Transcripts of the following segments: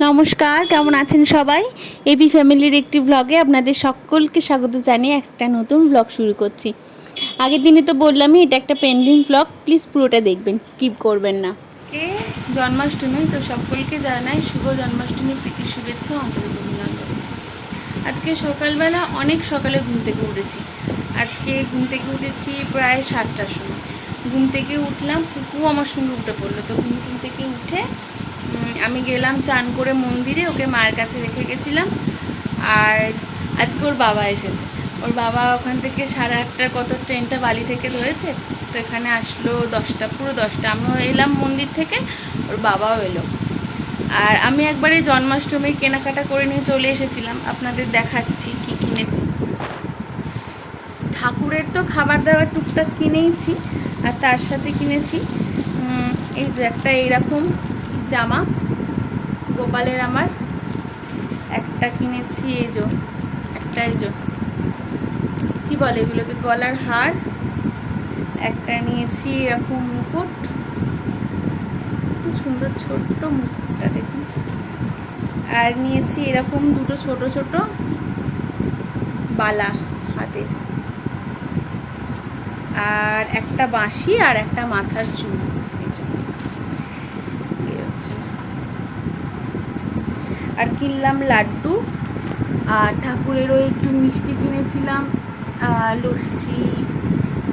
নমস্কার, কেমন আছেন সবাই? এবি ফ্যামিলির একটি ব্লগে আপনাদের সকলকে স্বাগত জানিয়ে একটা নতুন ব্লগ শুরু করছি। আগের দিনে তো বললামই এটা একটা পেন্ডিং ব্লগ, প্লিজ পুরোটা দেখবেন, স্কিপ করবেন না। আজকে জন্মাষ্টমী, তো সকলকে জানাই শুভ জন্মাষ্টমীর প্রীতি শুভেচ্ছা, আন্তরিক অভিনন্দন। আজকে সকালবেলা অনেক সকালে ঘুম থেকে উঠেছি। আজকে ঘুম থেকে উঠেছি প্রায় 7টার সময়। ঘুম থেকে উঠলাম, পুকু আমার সঙ্গে উঠে পড়লো। তো ঘুম থেকে উঠে আমি গেলাম চান করে মন্দিরে, ওকে মায়ের কাছে রেখে গেছিলাম। আর আজকে ওর বাবা এসেছে। ওর বাবা ওখান থেকে 8:30 কত ট্রেনটা বালি থেকে ধরেছে, তো এখানে আসলো 10টা, পুরো 10টা। আমিও এলাম মন্দির থেকে, ওর বাবাও এলো। আর আমি একবারে জন্মাষ্টমীর কেনাকাটা করে নিয়ে চলে এসেছিলাম, আপনাদের দেখাচ্ছি কি কিনেছি। ঠাকুরের তো খাবার দাবার টুকটাক কিনেইছি, আর তার সাথে কিনেছি এই যে একটা এইরকম জামা গোপালের, আমার একটা কিনেছি, এই যে একটা, এই যে কী বলে এগুলোকে, গলার হার একটা নিয়েছি, এরকম মুকুট, কি সুন্দর ছোট্ট মুকুটটা দেখুন। আর নিয়েছি এরকম দুটো ছোট ছোট বালা হাতের, আর একটা বাঁশি, আর একটা মাথার চুল। আর কিনলাম লাড্ডু, আর ঠাকুরেরও একটু মিষ্টি কিনেছিলাম, লস্যি,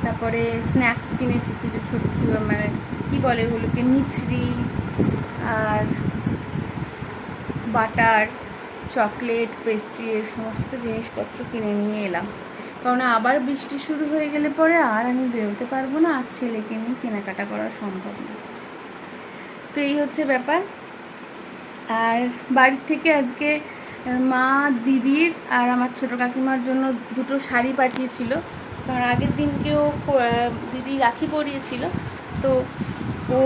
তারপরে স্ন্যাক্স কিনেছি কিছু ছোট, মানে কী বলে ওগুলোকে, মিছরি, আর বাটার, চকলেট, পেস্ট্রি, এই সমস্ত জিনিসপত্র কিনে নিয়ে এলাম। কারণ আবার বৃষ্টি শুরু হয়ে গেলে পরে আর আমি বেরোতে পারবো না, আর ছেলেকে নিয়ে কেনাকাটা করা সম্ভব না। তো এই হচ্ছে ব্যাপার। আর বাড়ির থেকে আজকে মা, দিদির আর আমার ছোটো কাকিমার জন্য দুটো শাড়ি পাঠিয়েছিল। কারণ আগের দিনকেও দিদি রাখি পরিয়েছিল, তো ও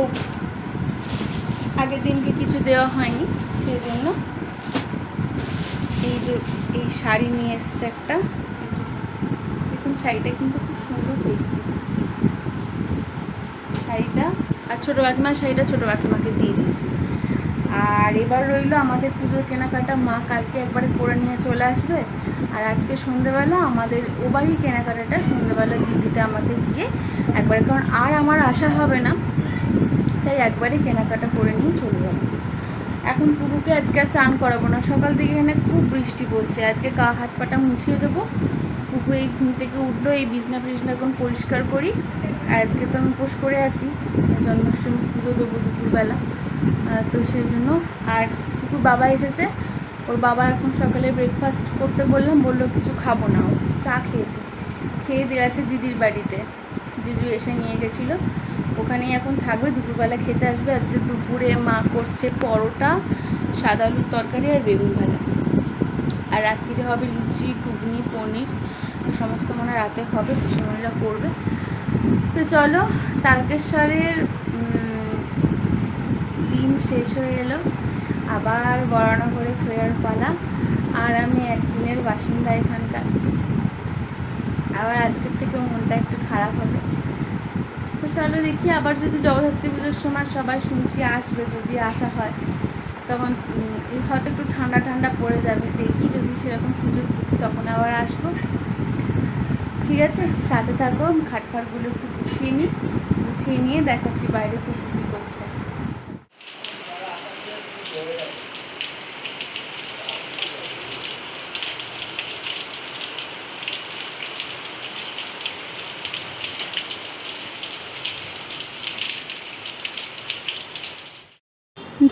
আগের দিনকে কিছু দেওয়া হয়নি, সেই জন্য এই যে এই শাড়ি নিয়ে এসছে একটা। দেখুন শাড়িটা কিন্তু খুব সুন্দর দেখতে, শাড়িটা। আর ছোটো কাকিমার শাড়িটা ছোটো কাকিমাকে দিয়ে দিয়েছি। আর এবার রইলো আমাদের পুজোর কেনাকাটা, মা কালকে একবারে করে নিয়ে চলে আসবে। আর আজকে সন্ধ্যেবেলা আমাদের ও বাড়ির কেনাকাটাটা সন্ধ্যেবেলা দিদিতে আমাদের গিয়ে একবারে, কারণ আর আমার আসা হবে না, তাই একবারে কেনাকাটা করে নিয়ে চলে যাবো। এখন পুকুকে আজকে আর চান করাবো না, সকাল থেকে এখানে খুব বৃষ্টি পড়ছে। আজকে গা হাত পাটা মুছিয়ে দেবো। পুকু এই ঘুম থেকে উঠলো, এই বিছনা এখন পরিষ্কার করি। আর আজকে তো আমি উপোস করে আছি, জন্মাষ্টমী পুজো দেবো দুপুরবেলা, তো সেই জন্য। আর পুকুর বাবা এসেছে, ওর বাবা এখন সকালে ব্রেকফাস্ট করতে বললাম, বললো কিছু খাবো না, ও চা খেয়েছে, খেয়ে দিয়ে আছে দিদির বাড়িতে, জিজু এসে নিয়ে গেছিলো, ওখানেই এখন থাকবে, দুপুরবেলা খেতে আসবে। আজকে দুপুরে মা করছে পরোটা, সাদা আলুর তরকারি আর বেগুন ভাজা। আর রাত্রিরে হবে লুচি, ঘুগনি, পনির, সমস্ত মনে রাতে হবে, পিসিমণিরা করবে। তো চলো, তারকেশ্বরের দিন শেষ হয়ে এলো, আবার বরানগরে ফেরার পালা। আর আমি একদিনের বাসিন্দা এখানকার, আবার আজকের থেকে মনটা একটু খারাপ হবে। তো চলো দেখি, আবার যদি জগদ্ধাত্রী পুজোর সময় সবাই শুনছি আসবে, যদি আসা হয় তখন হয়তো একটু ঠান্ডা ঠান্ডা পড়ে যাবে, দেখি যদি সেরকম সুযোগ দিচ্ছি তখন আবার আসবো। ঠিক আছে, সাথে থাকো, খাটপাটগুলো একটু গুছিয়ে নিয়ে দেখাচ্ছি বাইরে খুব কী করছে।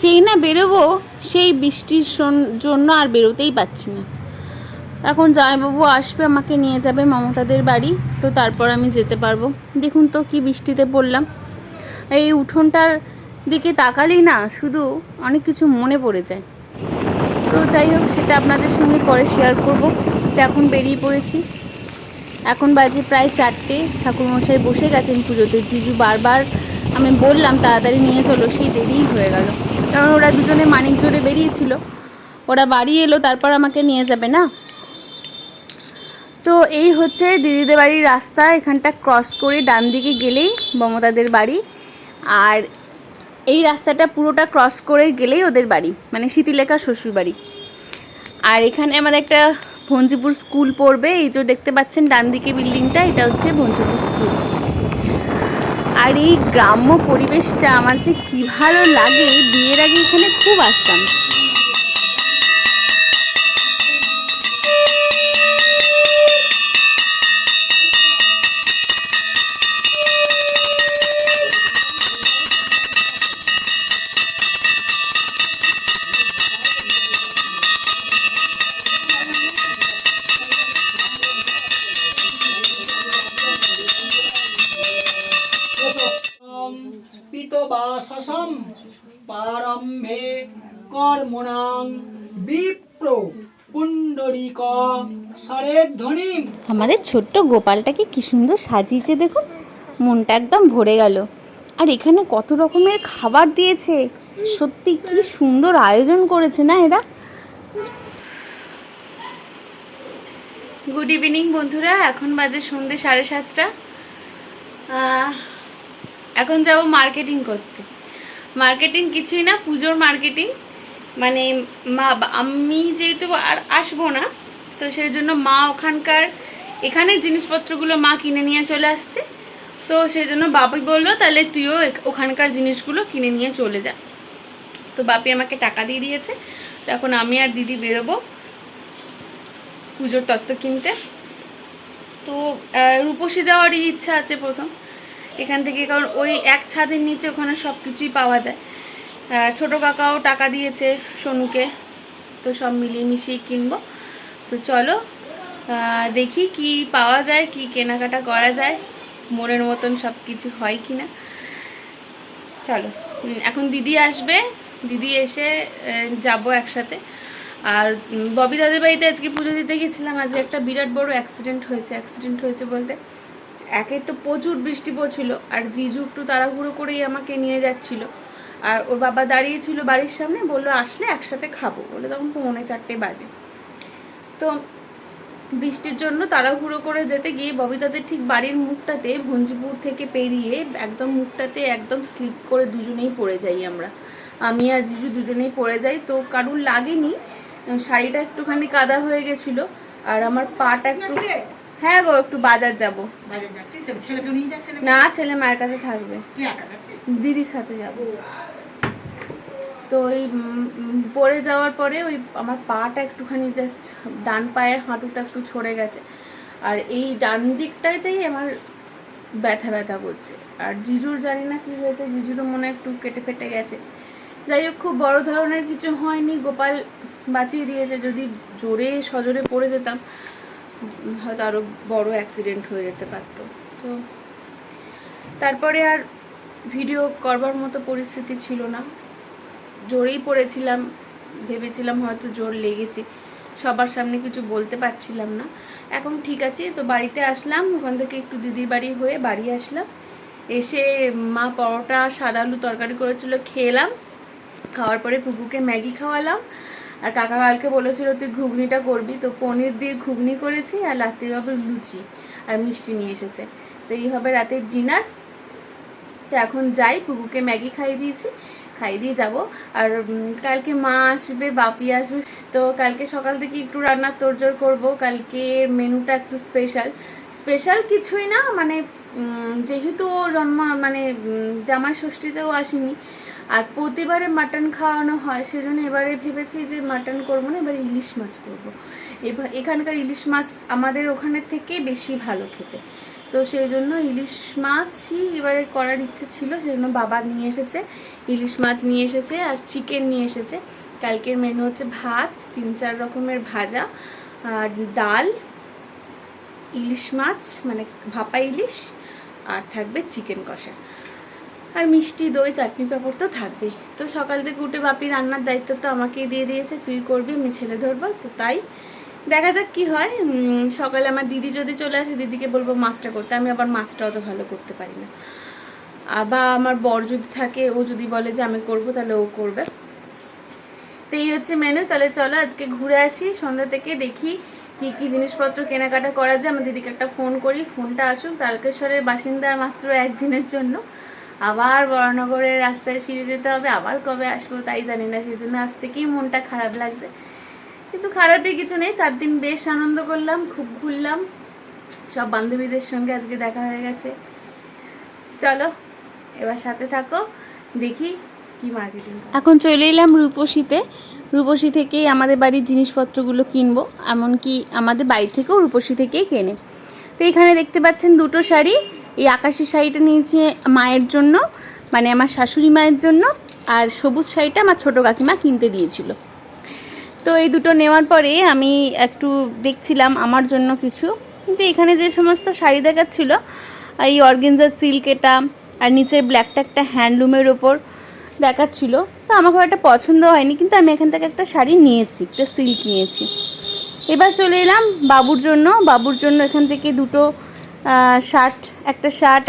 যেই না বেরোবো, সেই বৃষ্টির জন্য আর বেরোতেই পারছি না। এখন জামাইবাবু আসবে, আমাকে নিয়ে যাবে মমতাদের বাড়ি, তো তারপর আমি যেতে পারবো। দেখুন তো কি বৃষ্টিতে পড়লাম, এই উঠোনটার দিকে তাকালেই না শুধু অনেক কিছু মনে পড়ে যায়। তো যাই হোক, সেটা আপনাদের সঙ্গে পরে শেয়ার করব। তো এখন বেরিয়ে পড়েছি, এখন বাজে প্রায় 4টে। ঠাকুরমশাই বসে গেছেন পুজোতে, জিজু বারবার আমি বললাম তাড়াতাড়ি নিয়ে চলো, সেই দেরিই হয়ে গেল। কারণ ওরা দুজনে মানিক জোরে বেরিয়েছিল, ওরা বাড়ি এলো, তারপর আমাকে নিয়ে যাবে না। তো এই হচ্ছে দিদিদের বাড়ির রাস্তা, এখানটা ক্রস করে ডান দিকে গেলেই মমতাদের বাড়ি। আর এই রাস্তাটা পুরোটা ক্রস করে গেলেই ওদের বাড়ি, মানে শীতিলেখা শ্বশুর বাড়ি। আর এখানে আমাদের একটা ভঞ্জিপুর স্কুল পড়বে, এই যে দেখতে পাচ্ছেন ডান দিকে বিল্ডিংটা, এটা হচ্ছে ভঞ্জিপুর স্কুল। আর এই গ্রাম্য পরিবেশটা আমার যে কী ভালো লাগে, বিয়ের আগে এখানে খুব আসতাম। পিতবাসসম প্রারম্ভে কর্মণাং বিপ্র পুণ্ডরিক সরেধ্বনি। আমাদের ছোট্ট গোপালটাকে কি সুন্দর সাজিয়েছে দেখুন, মনটা একদম ভরে গেল। আর এখানে কত রকমের খাবার দিয়েছে, সত্যি কি সুন্দর আয়োজন করেছে না এরা। গুড ইভিনিং বন্ধুরা, এখন বাজে সন্ধ্যে 7:30। এখন যাব মার্কেটিং করতে। মার্কেটিং কিছুই না, পুজোর মার্কেটিং। মানে আমি যেহেতু আর আসবো না, তো সেই জন্য মা ওখানকার এখানের জিনিসপত্রগুলো মা কিনে নিয়ে চলে আসছে। তো সেই জন্য বাপি বললো তাহলে তুইও ওখানকার জিনিসগুলো কিনে নিয়ে চলে যা। তো বাপি আমাকে টাকা দিয়ে দিয়েছে। তো এখন আমি আর দিদি বেরোবো পুজোর তত্ত্ব কিনতে। তো রূপসী যাওয়ারই ইচ্ছা আছে প্রথম এখান থেকে, কারণ ওই এক ছাদের নিচে ওখানে সব কিছুই পাওয়া যায়। ছোটো কাকাও টাকা দিয়েছে সোনুকে, তো সব মিলিয়ে মিশিয়ে কিনবো। তো চলো দেখি কি পাওয়া যায়, কি কেনাকাটা করা যায়, মনের মতন সব কিছু হয় কি না। চলো, এখন দিদি আসবে, দিদি এসে যাব একসাথে। আর ববি দাদের বাড়িতে আজকে পুজো দিতে গেছিলাম। আজকে একটা বিরাট বড় অ্যাক্সিডেন্ট হয়েছে বলতে, একে তো প্রচুর বৃষ্টি পড়ছিল, আর জিজু একটু তাড়াহুড়ো করেই আমাকে নিয়ে যাচ্ছিল। আর ওর বাবা দাঁড়িয়েছিল বাড়ির সামনে, বললো আসলে একসাথে খাবো বলে, তখন 3:45 বাজে। তো বৃষ্টির জন্য তাড়াহুড়ো করে যেতে গিয়ে ববিতাদের ঠিক বাড়ির মুখটাতে, ভঞ্জিপুর থেকে পেরিয়ে একদম মুখটাতে একদম স্লিপ করে দুজনেই পড়ে যাই আমরা। আমি আর জিজু দুজনেই পড়ে যাই। তো কারুর লাগেনি, শাড়িটা একটুখানি কাদা হয়ে গেছিলো, আর আমার পাটা একটু। হ্যাঁ গো, একটু বাজার যাব। না, ছেলে মায়ের কাছে থাকবে, দিদির সাথে যাব। তো ওই পড়ে যাওয়ার পরে ওই আমার পাটা একটুখানি জাস্ট ডান পায়ের হাঁটুটা একটু ছড়ে গেছে, আর এই ডান দিকটাতেই আমার ব্যথা ব্যথা করছে। আর জিজুর জানি না কী হয়েছে, জিজুরও মনে একটু কেটে ফেটে গেছে। যাই হোক, খুব বড় ধরনের কিছু হয়নি, গোপাল বাঁচিয়ে দিয়েছে। যদি জোরে সজোরে পড়ে যেতাম হয়তো আরও বড় অ্যাক্সিডেন্ট হয়ে যেতে পারত। তো তারপরে আর ভিডিও করবার মতো পরিস্থিতি ছিল না, জোরেই পড়েছিলাম, ভেবেছিলাম হয়তো জোর লেগেছে, সবার সামনে কিছু বলতে পারছিলাম না। এখন ঠিক আছে। তো বাড়িতে আসলাম, ওখান থেকে একটু দিদির বাড়ি হয়ে বাড়ি আসলাম। এসে মা পরোটা সাদা আলু তরকারি করেছিল, খেলাম। খাওয়ার পরে পুকুকে ম্যাগি খাওয়ালাম। আর কাকা কালকে বলেছিল তুই ঘুগনিটা করবি, তো পনির দিয়ে ঘুগনি করেছি, আর রাত্রির হবে লুচি আর মিষ্টি নিয়ে এসেছে। তো এই হবে রাতের ডিনার। তো এখন যাই, পুকুকে ম্যাগি খাইয়ে দিয়েছি, খাইয়ে দিয়ে যাবো। আর কালকে মা আসবে, বাপি আসবে। তো কালকে সকাল থেকে একটু রান্নার তোড়জোড় করবো। কালকে মেনুটা একটু স্পেশাল কিছুই না, মানে যেহেতু ও জামাই ষষ্ঠীতেও আসেনি, আর প্রতিবারে মাটন খাওয়ানো হয়, সেজন্য এবারে ভেবেছি যে মাটন করবো না, এবারে ইলিশ মাছ করবো। এখানকার ইলিশ মাছ আমাদের ওখানের থেকে বেশি ভালো খেতে, তো সেই জন্য ইলিশ মাছই এবারে করার ইচ্ছে ছিল। সেই জন্য বাবা নিয়ে এসেছে, ইলিশ মাছ নিয়ে এসেছে আর চিকেন নিয়ে এসেছে। কালকের মেনু হচ্ছে ভাত, 3-4 রকমের ভাজা, আর ডাল, ইলিশ মাছ মানে ভাপা ইলিশ, আর থাকবে চিকেন কষা, আর মিষ্টি, দই, চাটনি, পাঁপড় তো থাকবেই। তো সকাল থেকে উঠে বাপি রান্নার দায়িত্ব তো আমাকেই দিয়ে দিয়েছে, তুই করবি, আমি ছেলে ধরবো। তো তাই দেখা যাক কি হয়। সকালে আমার দিদি যদি চলে আসে, দিদিকে বলবো মাছটা করতে, আমি আবার মাছটা অত ভালো করতে পারি না। বা আমার বর যদি থাকে, ও যদি বলে যে আমি করবো, তাহলে ও করবে। তো এই হচ্ছে মেনু। তাহলে চলো আজকে ঘুরে আসি, সন্ধ্যা থেকে দেখি কি কি জিনিসপত্র কেনাকাটা করা যায়। আমার দিদিকে একটা ফোন করি, ফোনটা আসুক। তারকেশ্বরের বাসিন্দা মাত্র 1 দিনের জন্য, আবার বরানগরের রাস্তায় ফিরে যেতে হবে, আবার কবে আসবো তাই জানি না, সেই জন্য আজ থেকেই মনটা খারাপ লাগছে। কিন্তু খারাপই কিছু নেই, 4 দিন বেশ আনন্দ করলাম, খুব ঘুরলাম, সব বান্ধবীদের সঙ্গে আজকে দেখা হয়ে গেছে। চলো এবার সাথে থাকো, দেখি কি মার্কেটিং। এখন চলে এলাম রূপসীতে। রূপসী থেকেই আমাদের বাড়ির জিনিসপত্রগুলো কিনবো, এমনকি আমাদের বাড়ি থেকেও রূপসী থেকেই কেনে। তো এখানে দেখতে পাচ্ছেন দুটো শাড়ি, এই আকাশি শাড়িটা নিয়েছি মায়ের জন্য, মানে আমার শাশুড়ি মায়ের জন্য, আর সবুজ শাড়িটা আমার ছোটো কাকিমা কিনতে দিয়েছিল। তো এই দুটো নেওয়ার পরে আমি একটু দেখছিলাম আমার জন্য কিছু, কিন্তু এখানে যে সমস্ত শাড়ি দেখাচ্ছিল, এই অর্গেনজার সিল্ক এটা, আর নিচের ব্ল্যাকটা একটা হ্যান্ডলুমের ওপর দেখাচ্ছিল, তো আমার খুব একটা পছন্দ হয়নি, কিন্তু আমি এখান থেকে একটা শাড়ি নিয়েছি, একটা সিল্ক নিয়েছি। এবার চলে এলাম বাবুর জন্য এখান থেকে দুটো শার্ট,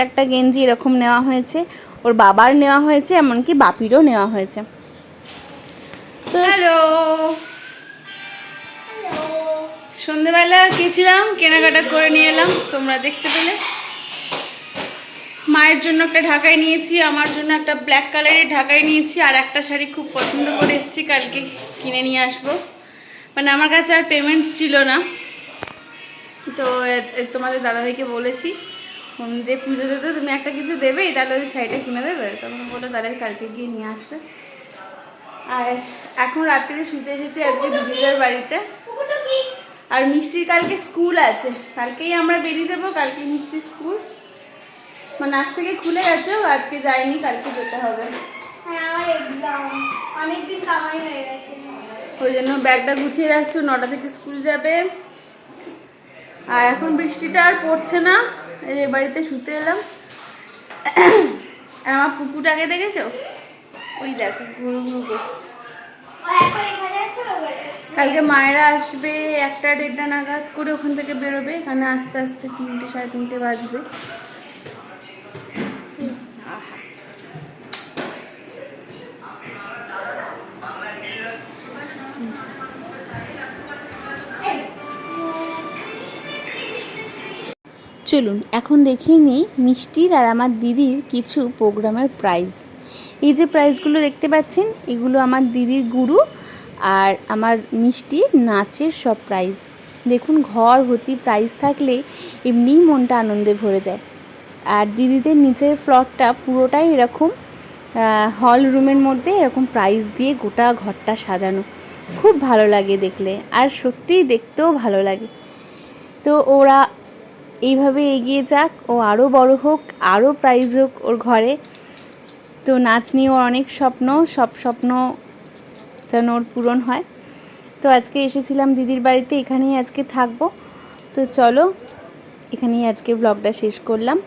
একটা গেঞ্জি এরকম নেওয়া হয়েছে, ওর বাবার নেওয়া হয়েছে, এমনকি বাপিরও নেওয়া হয়েছে। তো হ্যালো, সন্ধেবেলা গেছিলাম, কেনাকাটা করে নিয়ে এলাম, তোমরা দেখতে পেলে। মায়ের জন্য একটা ঢাকাই নিয়েছি, আমার জন্য একটা ব্ল্যাক কালারের ঢাকাই নিয়েছি, আর একটা শাড়ি খুব পছন্দ করে এসেছি, কালকে কিনে নিয়ে আসবো। মানে আমার কাছে আর পেমেন্টস ছিল না, তো তোমাদের দাদাভাইকে বলেছি যে পুজোতে তো তুমি একটা কিছু দেবেই, তাহলে ওই শাড়িটা কিনে দেবে। তখন বললো তাহলে কালকে গিয়ে নিয়ে আসবে। আর এখন রাত্রিরে শুতে এসেছি আজকে দিদিদের বাড়িতে। আর মিষ্টির কালকে স্কুল আছে, কালকেই আমরা বেরিয়ে যাবো, কালকে মিষ্টির স্কুল, মানে আজ থেকে খুলে গেছে, আজকে যাইনি, কালকে যেতে হবে। ওই জন্য ব্যাগটা গুছিয়ে রাখছো, 9টা থেকে স্কুল যাবে। আর এখন বৃষ্টিটা আর পড়ছে না, এই বাড়িতে শুতে এলাম। আর আমার পুকুরটাকে দেখেছো, ওই দেখো ঘুরু ঘুরু করছে। কালকে মায়েরা আসবে 1টা-1:30 নাগাদ করে, ওখান থেকে বেরোবে, এখানে আস্তে আস্তে 3টে, 3:30 বাজবে। চলুন এখন দেখিয়ে নিই মিষ্টির আর আমার দিদির কিছু প্রোগ্রামের প্রাইজ। এই যে প্রাইজগুলো দেখতে পাচ্ছেন, এগুলো আমার দিদির গুরু আর আমার মিষ্টির নাচের সব প্রাইজ। দেখুন ঘর ভর্তি প্রাইজ থাকলে এমনিই মনটা আনন্দে ভরে যায়। আর দিদিদের নিচের ফ্লোরটা পুরোটাই এরকম হল রুমের মধ্যে এরকম প্রাইজ দিয়ে গোটা ঘরটা সাজানো, খুব ভালো লাগে দেখলে, আর সত্যিই দেখতেও ভালো লাগে। তো ওরা এইভাবে এগিয়ে যাক, ও আরও বড় হোক, আরও প্রাইজ হোক ওর ঘরে। তো নাচ নিয়ে ওর অনেক স্বপ্ন, সব স্বপ্ন যেন ওর পূরণ হয়। তো আজকে এসেছিলাম দিদির বাড়িতে, এখানেই আজকে থাকবো। তো চলো এখানেই আজকে ব্লগটা শেষ করলাম।